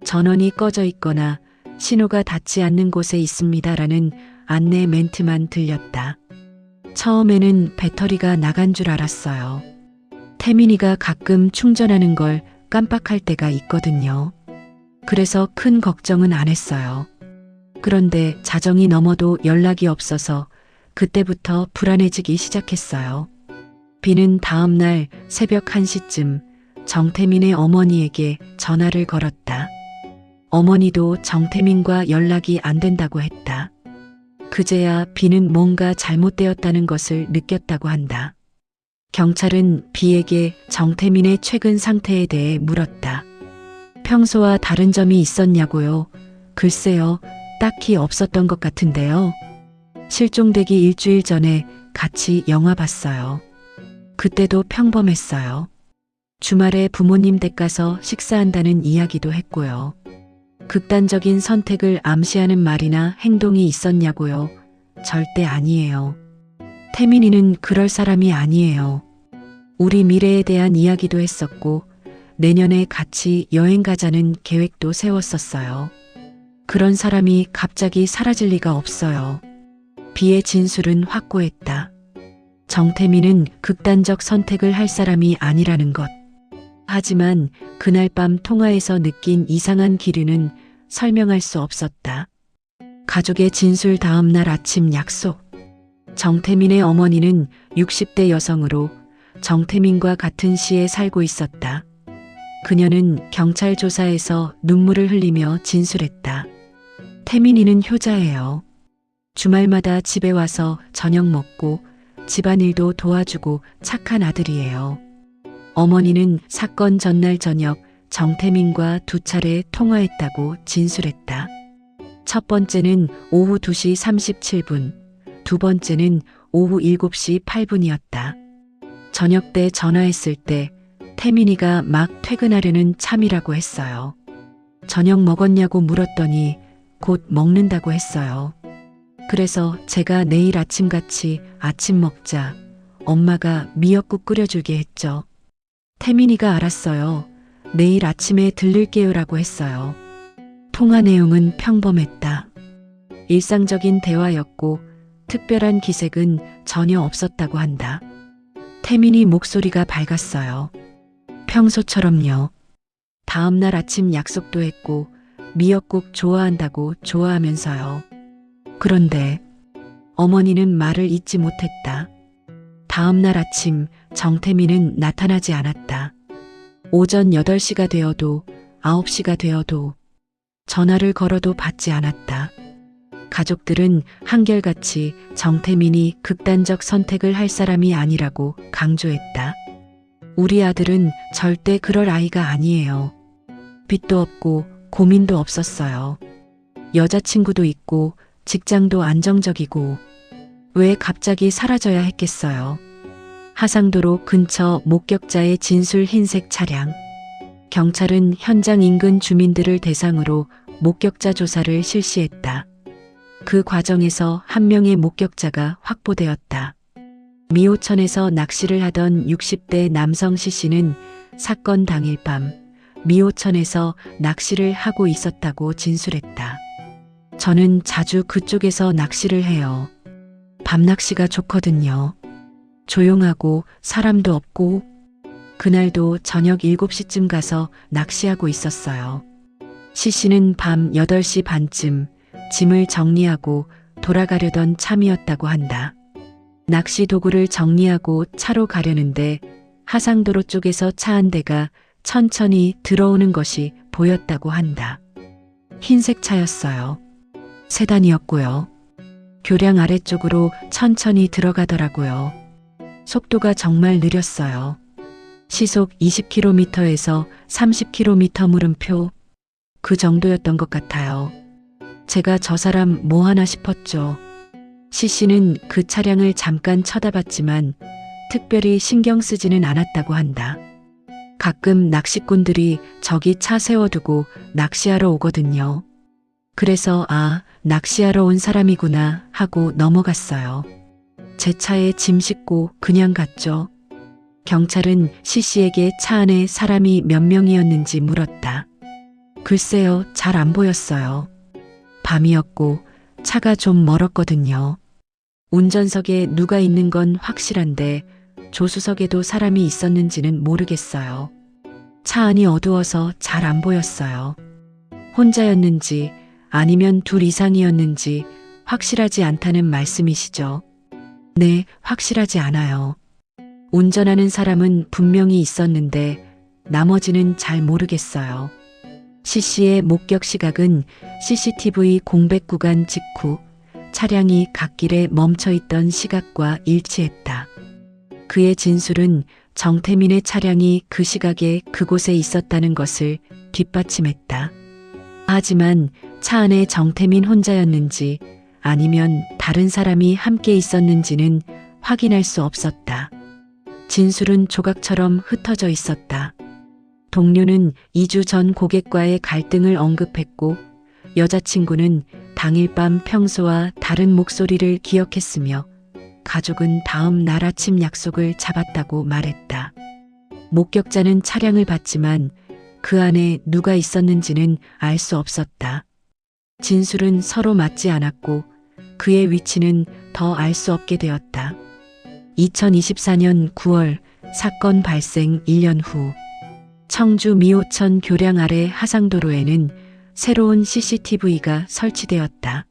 A: 전원이 꺼져 있거나 신호가 닿지 않는 곳에 있습니다라는 안내 멘트만 들렸다. 처음에는 배터리가 나간 줄 알았어요. 태민이가 가끔 충전하는 걸 깜빡할 때가 있거든요. 그래서 큰 걱정은 안 했어요. 그런데 자정이 넘어도 연락이 없어서 그때부터 불안해지기 시작했어요. 비는 다음 날 새벽 1시쯤 정태민의 어머니에게 전화를 걸었다. 어머니도 정태민과 연락이 안 된다고 했다. 그제야 비는 뭔가 잘못되었다는 것을 느꼈다고 한다. 경찰은 비에게 정태민의 최근 상태에 대해 물었다. 평소와 다른 점이 있었냐고요? 글쎄요, 딱히 없었던 것 같은데요. 실종되기 일주일 전에 같이 영화 봤어요. 그때도 평범했어요. 주말에 부모님 댁 가서 식사한다는 이야기도 했고요. 극단적인 선택을 암시하는 말이나 행동이 있었냐고요? 절대 아니에요. 태민이는 그럴 사람이 아니에요. 우리 미래에 대한 이야기도 했었고 내년에 같이 여행 가자는 계획도 세웠었어요. 그런 사람이 갑자기 사라질 리가 없어요. 비의 진술은 확고했다. 정태민은 극단적 선택을 할 사람이 아니라는 것. 하지만 그날 밤 통화에서 느낀 이상한 기류는 설명할 수 없었다. 가족의 진술 다음 날 아침 약속. 정태민의 어머니는 60대 여성으로 정태민과 같은 시에 살고 있었다. 그녀는 경찰 조사에서 눈물을 흘리며 진술했다. 태민이는 효자예요. 주말마다 집에 와서 저녁 먹고 집안일도 도와주고 착한 아들이에요. 어머니는 사건 전날 저녁 정태민과 2차례 통화했다고 진술했다. 첫 번째는 오후 2시 37분, 두 번째는 오후 7시 8분이었다. 저녁 때 전화했을 때 태민이가 막 퇴근하려는 참이라고 했어요. 저녁 먹었냐고 물었더니 곧 먹는다고 했어요. 그래서 제가 내일 아침같이 아침 먹자. 엄마가 미역국 끓여줄게 했죠. 태민이가 알았어요. 내일 아침에 들를게요라고 했어요. 통화 내용은 평범했다. 일상적인 대화였고 특별한 기색은 전혀 없었다고 한다. 태민이 목소리가 밝았어요. 평소처럼요. 다음날 아침 약속도 했고 미역국 좋아한다고 좋아하면서요. 그런데 어머니는 말을 잇지 못했다. 다음날 아침 정태민은 나타나지 않았다. 오전 8시가 되어도 9시가 되어도 전화를 걸어도 받지 않았다. 가족들은 한결같이 정태민이 극단적 선택을 할 사람이 아니라고 강조했다. 우리 아들은 절대 그럴 아이가 아니에요. 빚도 없고 고민도 없었어요. 여자친구도 있고 직장도 안정적이고 왜 갑자기 사라져야 했겠어요. 하상도로 근처 목격자의 진술 흰색 차량. 경찰은 현장 인근 주민들을 대상으로 목격자 조사를 실시했다. 그 과정에서 한 명의 목격자가 확보되었다. 미호천에서 낚시를 하던 60대 남성 C씨는 사건 당일 밤 미호천에서 낚시를 하고 있었다고 진술했다. 저는 자주 그쪽에서 낚시를 해요. 밤낚시가 좋거든요. 조용하고 사람도 없고 그날도 저녁 7시쯤 가서 낚시하고 있었어요. C씨는 밤 8시 반쯤 짐을 정리하고 돌아가려던 참이었다고 한다. 낚시 도구를 정리하고 차로 가려는데 하상도로 쪽에서 차 한 대가 천천히 들어오는 것이 보였다고 한다. 흰색 차였어요. 세단이었고요. 교량 아래쪽으로 천천히 들어가더라고요. 속도가 정말 느렸어요. 시속 20km에서 30km 물음표 그 정도였던 것 같아요. 제가 저 사람 뭐 하나 싶었죠. C씨는 그 차량을 잠깐 쳐다봤지만 특별히 신경 쓰지는 않았다고 한다. 가끔 낚시꾼들이 저기 차 세워두고 낚시하러 오거든요. 그래서 낚시하러 온 사람이구나 하고 넘어갔어요. 제 차에 짐 싣고 그냥 갔죠. 경찰은 C씨에게 차 안에 사람이 몇 명이었는지 물었다. 글쎄요, 잘 안 보였어요. 밤이었고 차가 좀 멀었거든요. 운전석에 누가 있는 건 확실한데 조수석에도 사람이 있었는지는 모르겠어요. 차 안이 어두워서 잘 안 보였어요. 혼자였는지 아니면 둘 이상이었는지 확실하지 않다는 말씀이시죠? 네, 확실하지 않아요. 운전하는 사람은 분명히 있었는데 나머지는 잘 모르겠어요. C씨의 목격 시각은 CCTV 공백 구간 직후 차량이 갓길에 멈춰 있던 시각과 일치했다. 그의 진술은 정태민의 차량이 그 시각에 그곳에 있었다는 것을 뒷받침했다. 하지만 차 안에 정태민 혼자였는지 아니면 다른 사람이 함께 있었는지는 확인할 수 없었다. 진술은 조각처럼 흩어져 있었다. 동료는 2주 전 고객과의 갈등을 언급했고 여자친구는 당일 밤 평소와 다른 목소리를 기억했으며 가족은 다음 날 아침 약속을 잡았다고 말했다. 목격자는 차량을 봤지만 그 안에 누가 있었는지는 알 수 없었다. 진술은 서로 맞지 않았고 그의 위치는 더 알 수 없게 되었다. 2024년 9월 사건 발생 1년 후 청주 미호천 교량 아래 하상도로에는 새로운 CCTV가 설치되었다.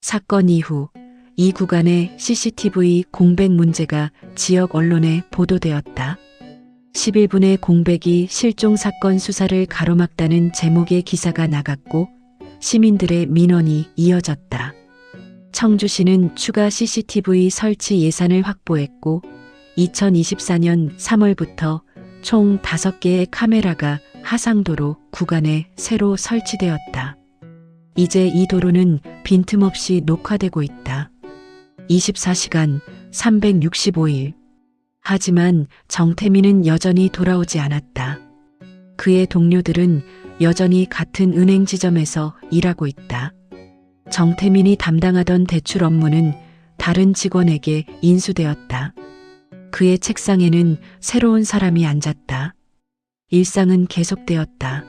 A: 사건 이후 이 구간의 CCTV 공백 문제가 지역 언론에 보도되었다. 11분의 공백이 실종 사건 수사를 가로막다는 제목의 기사가 나갔고 시민들의 민원이 이어졌다. 청주시는 추가 CCTV 설치 예산을 확보했고 2024년 3월부터 총 5개의 카메라가 하상도로 구간에 새로 설치되었다. 이제 이 도로는 빈틈없이 녹화되고 있다. 24시간 365일. 하지만 정태민은 여전히 돌아오지 않았다. 그의 동료들은 여전히 같은 은행 지점에서 일하고 있다. 정태민이 담당하던 대출 업무는 다른 직원에게 인수되었다. 그의 책상에는 새로운 사람이 앉았다. 일상은 계속되었다.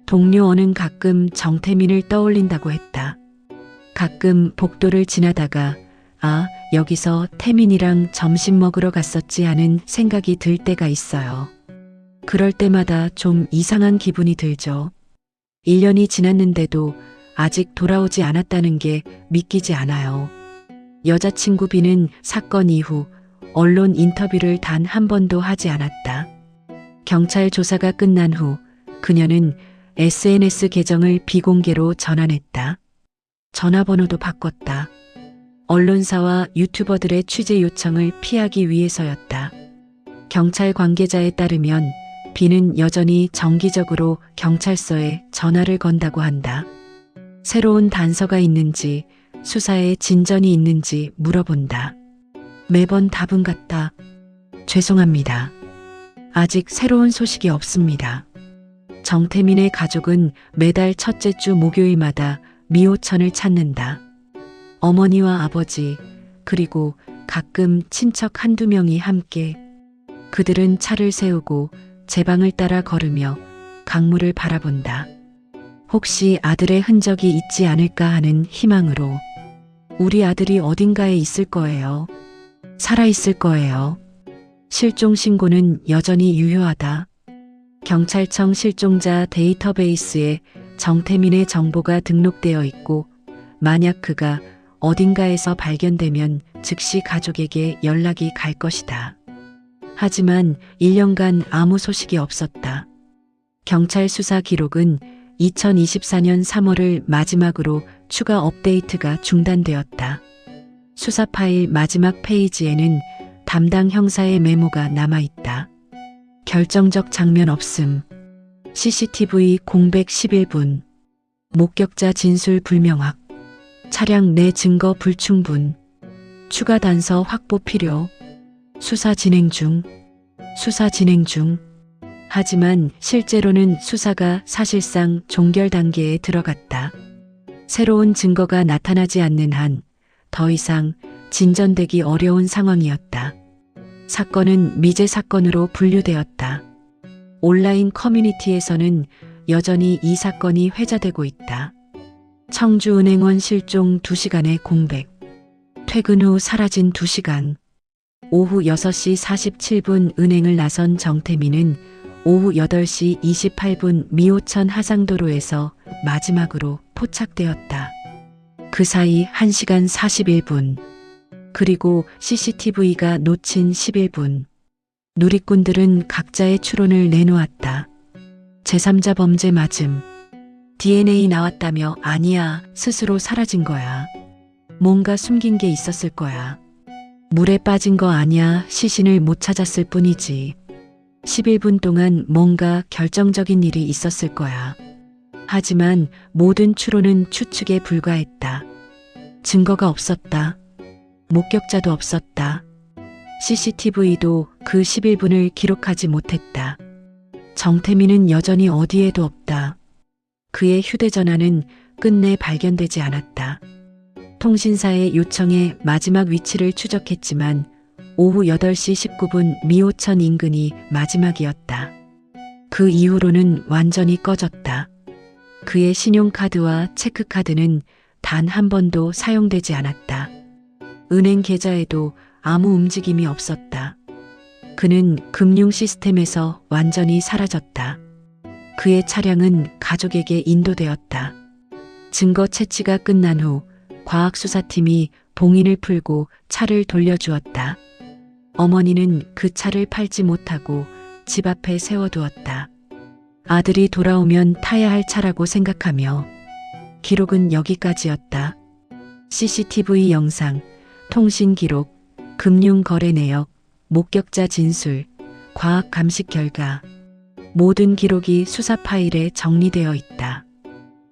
A: 동료 N은 가끔 정태민을 떠올린다고 했다. 가끔 복도를 지나다가 여기서 태민이랑 점심 먹으러 갔었지 하는 생각이 들 때가 있어요. 그럴 때마다 좀 이상한 기분이 들죠. 1년이 지났는데도 아직 돌아오지 않았다는 게 믿기지 않아요. 여자친구 B는 사건 이후 언론 인터뷰를 단 한 번도 하지 않았다. 경찰 조사가 끝난 후 그녀는 SNS 계정을 비공개로 전환했다. 전화번호도 바꿨다. 언론사와 유튜버들의 취재 요청을 피하기 위해서였다. 경찰 관계자에 따르면 B는 여전히 정기적으로 경찰서에 전화를 건다고 한다. 새로운 단서가 있는지, 수사에 진전이 있는지 물어본다. 매번 답은 같다. 죄송합니다. 아직 새로운 소식이 없습니다. 정태민의 가족은 매달 첫째 주 목요일마다 미호천을 찾는다. 어머니와 아버지, 그리고 가끔 친척 한두 명이 함께. 그들은 차를 세우고 제 방을 따라 걸으며 강물을 바라본다. 혹시 아들의 흔적이 있지 않을까 하는 희망으로. 우리 아들이 어딘가에 있을 거예요. 살아 있을 거예요. 실종 신고는 여전히 유효하다. 경찰청 실종자 데이터베이스에 정태민의 정보가 등록되어 있고, 만약 그가 어딘가에서 발견되면 즉시 가족에게 연락이 갈 것이다. 하지만 1년간 아무 소식이 없었다. 경찰 수사 기록은 2024년 3월을 마지막으로 추가 업데이트가 중단되었다. 수사 파일 마지막 페이지에는 담당 형사의 메모가 남아있다. 결정적 장면 없음. CCTV 공백 11분. 목격자 진술 불명확. 차량 내 증거 불충분. 추가 단서 확보 필요. 수사 진행 중. 하지만 실제로는 수사가 사실상 종결 단계에 들어갔다. 새로운 증거가 나타나지 않는 한 더 이상 진전되기 어려운 상황이었다. 사건은 미제 사건으로 분류되었다. 온라인 커뮤니티에서는 여전히 이 사건이 회자되고 있다. 청주은행원 실종 2시간의 공백. 퇴근 후 사라진 2시간. 오후 6시 47분 은행을 나선 정태민은 오후 8시 28분 미호천 하상도로에서 마지막으로 포착되었다. 그 사이 1시간 41분. 그리고 CCTV가 놓친 11분. 누리꾼들은 각자의 추론을 내놓았다. 제3자 범죄 맞음. DNA 나왔다며 아니야, 스스로 사라진 거야. 뭔가 숨긴 게 있었을 거야. 물에 빠진 거 아니야, 시신을 못 찾았을 뿐이지. 11분 동안 뭔가 결정적인 일이 있었을 거야. 하지만 모든 추론은 추측에 불과했다. 증거가 없었다. 목격자도 없었다. CCTV도 그 11분을 기록하지 못했다. 정태민은 여전히 어디에도 없다. 그의 휴대전화는 끝내 발견되지 않았다. 통신사의 요청에 마지막 위치를 추적했지만 오후 8시 19분 미호천 인근이 마지막이었다. 그 이후로는 완전히 꺼졌다. 그의 신용카드와 체크카드는 단 한 번도 사용되지 않았다. 은행 계좌에도 아무 움직임이 없었다. 그는 금융 시스템에서 완전히 사라졌다. 그의 차량은 가족에게 인도되었다. 증거 채취가 끝난 후 과학수사팀이 봉인을 풀고 차를 돌려주었다. 어머니는 그 차를 팔지 못하고 집 앞에 세워두었다. 아들이 돌아오면 타야 할 차라고 생각하며. 기록은 여기까지였다. CCTV 영상, 통신 기록, 금융거래 내역, 목격자 진술, 과학 감식 결과. 모든 기록이 수사 파일에 정리되어 있다.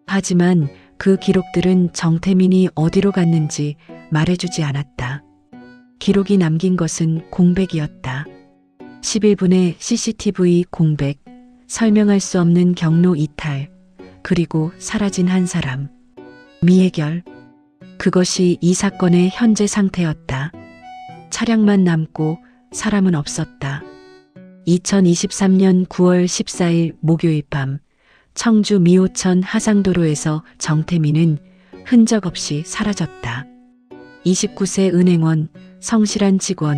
A: 하지만 그 기록들은 정태민이 어디로 갔는지 말해주지 않았다. 기록이 남긴 것은 공백이었다. 11분의 CCTV 공백, 설명할 수 없는 경로 이탈, 그리고 사라진 한 사람. 미해결. 그것이 이 사건의 현재 상태였다. 차량만 남고 사람은 없었다. 2023년 9월 14일 목요일 밤 청주 미호천 하상도로에서 정태민은 흔적 없이 사라졌다. 29세 은행원, 성실한 직원,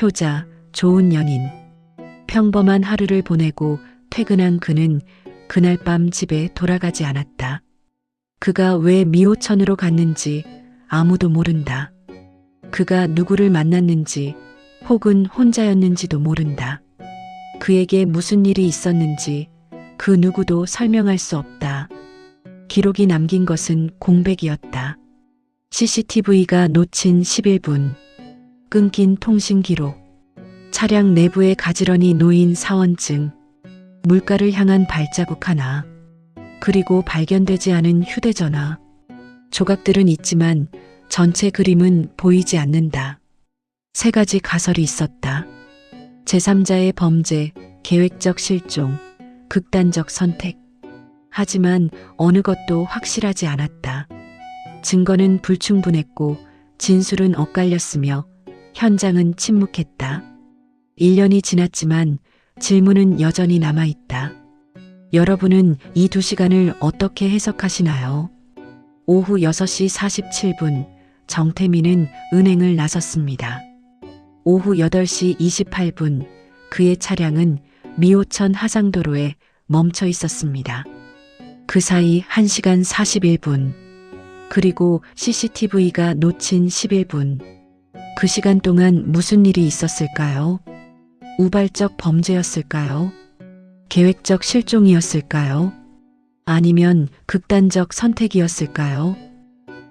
A: 효자, 좋은 연인. 평범한 하루를 보내고 퇴근한 그는 그날 밤 집에 돌아가지 않았다. 그가 왜 미호천으로 갔는지 아무도 모른다. 그가 누구를 만났는지 혹은 혼자였는지도 모른다. 그에게 무슨 일이 있었는지 그 누구도 설명할 수 없다. 기록이 남긴 것은 공백이었다. CCTV가 놓친 11분. 끊긴 통신 기록. 차량 내부에 가지런히 놓인 사원증. 물가를 향한 발자국 하나, 그리고 발견되지 않은 휴대전화. 조각들은 있지만 전체 그림은 보이지 않는다. 세 가지 가설이 있었다. 제3자의 범죄, 계획적 실종, 극단적 선택. 하지만 어느 것도 확실하지 않았다. 증거는 불충분했고 진술은 엇갈렸으며 현장은 침묵했다. 1년이 지났지만 질문은 여전히 남아있다. 여러분은 이 2시간을 어떻게 해석하시나요? 오후 6시 47분 정태민은 은행을 나섰습니다. 오후 8시 28분 그의 차량은 미호천 하상도로에 멈춰 있었습니다. 그 사이 1시간 41분, 그리고 CCTV가 놓친 11분. 그 시간 동안 무슨 일이 있었을까요? 우발적 범죄였을까요? 계획적 실종이었을까요? 아니면 극단적 선택이었을까요?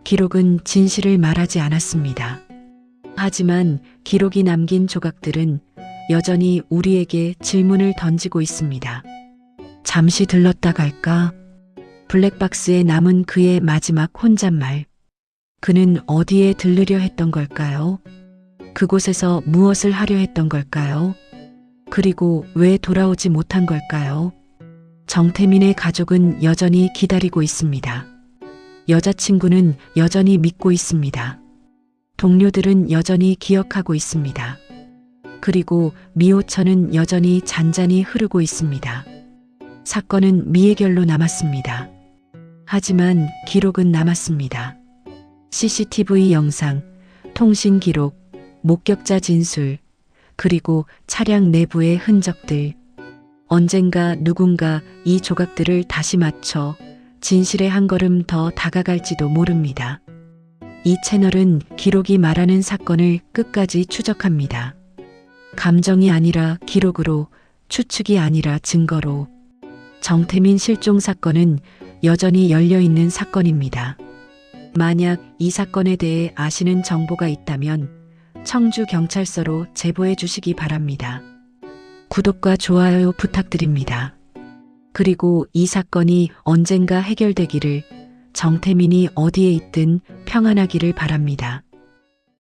A: 기록은 진실을 말하지 않았습니다. 하지만 기록이 남긴 조각들은 여전히 우리에게 질문을 던지고 있습니다. 잠시 들렀다 갈까? 블랙박스에 남은 그의 마지막 혼잣말. 그는 어디에 들르려 했던 걸까요? 그곳에서 무엇을 하려 했던 걸까요? 그리고 왜 돌아오지 못한 걸까요? 정태민의 가족은 여전히 기다리고 있습니다. 여자친구는 여전히 믿고 있습니다. 동료들은 여전히 기억하고 있습니다. 그리고 미호천은 여전히 잔잔히 흐르고 있습니다. 사건은 미해결로 남았습니다. 하지만 기록은 남았습니다. CCTV 영상, 통신 기록, 목격자 진술, 그리고 차량 내부의 흔적들. 언젠가 누군가 이 조각들을 다시 맞춰 진실에 한 걸음 더 다가갈지도 모릅니다. 이 채널은 기록이 말하는 사건을 끝까지 추적합니다. 감정이 아니라 기록으로, 추측이 아니라 증거로. 정태민 실종 사건은 여전히 열려있는 사건입니다. 만약 이 사건에 대해 아시는 정보가 있다면 청주경찰서로 제보해 주시기 바랍니다. 구독과 좋아요 부탁드립니다. 그리고 이 사건이 언젠가 해결되기를, 정태민이 어디에 있든 평안하기를 바랍니다.